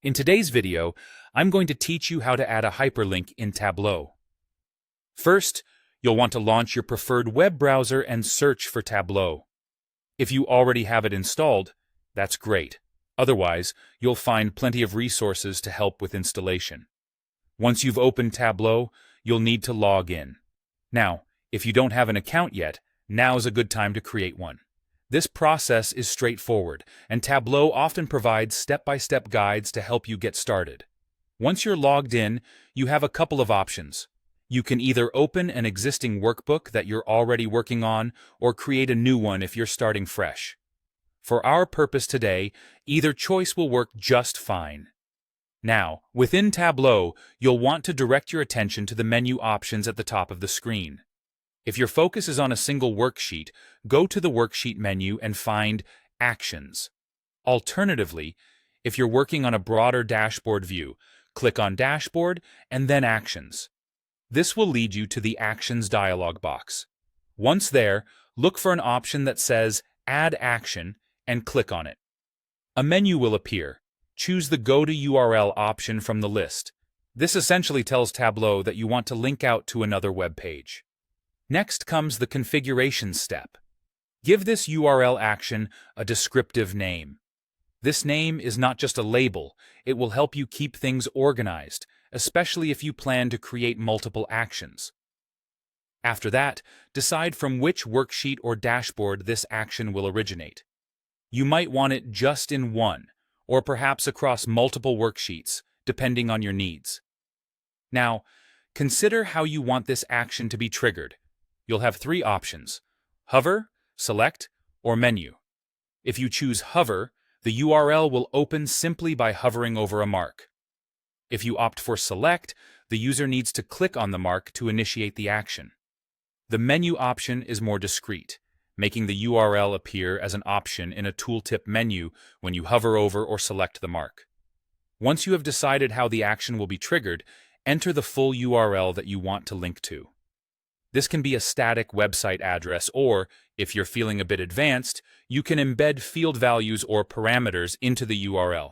In today's video, I'm going to teach you how to add a hyperlink in Tableau. First, you'll want to launch your preferred web browser and search for Tableau. If you already have it installed, that's great. Otherwise, you'll find plenty of resources to help with installation. Once you've opened Tableau, you'll need to log in. Now, if you don't have an account yet, now's a good time to create one. This process is straightforward, and Tableau often provides step-by-step guides to help you get started. Once you're logged in, you have a couple of options. You can either open an existing workbook that you're already working on, or create a new one if you're starting fresh. For our purpose today, either choice will work just fine. Now, within Tableau, you'll want to direct your attention to the menu options at the top of the screen. If your focus is on a single worksheet, go to the Worksheet menu and find Actions. Alternatively, if you're working on a broader dashboard view, click on Dashboard and then Actions. This will lead you to the Actions dialog box. Once there, look for an option that says Add Action and click on it. A menu will appear. Choose the Go to URL option from the list. This essentially tells Tableau that you want to link out to another web page. Next comes the configuration step. Give this URL action a descriptive name. This name is not just a label, it will help you keep things organized, especially if you plan to create multiple actions. After that, decide from which worksheet or dashboard this action will originate. You might want it just in one, or perhaps across multiple worksheets, depending on your needs. Now, consider how you want this action to be triggered. You'll have three options: Hover, Select, or Menu. If you choose Hover, the URL will open simply by hovering over a mark. If you opt for Select, the user needs to click on the mark to initiate the action. The Menu option is more discreet, making the URL appear as an option in a tooltip menu when you hover over or select the mark. Once you have decided how the action will be triggered, enter the full URL that you want to link to. This can be a static website address, or, if you're feeling a bit advanced, you can embed field values or parameters into the URL.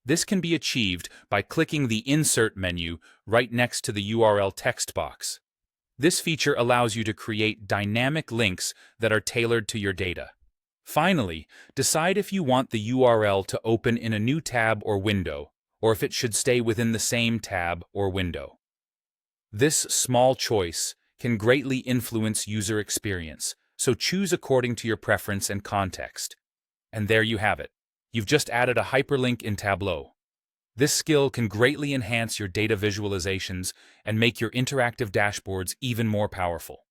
This can be achieved by clicking the Insert menu right next to the URL text box. This feature allows you to create dynamic links that are tailored to your data. Finally, decide if you want the URL to open in a new tab or window, or if it should stay within the same tab or window. This small choice can greatly influence user experience, so choose according to your preference and context. And there you have it. You've just added a hyperlink in Tableau. This skill can greatly enhance your data visualizations and make your interactive dashboards even more powerful.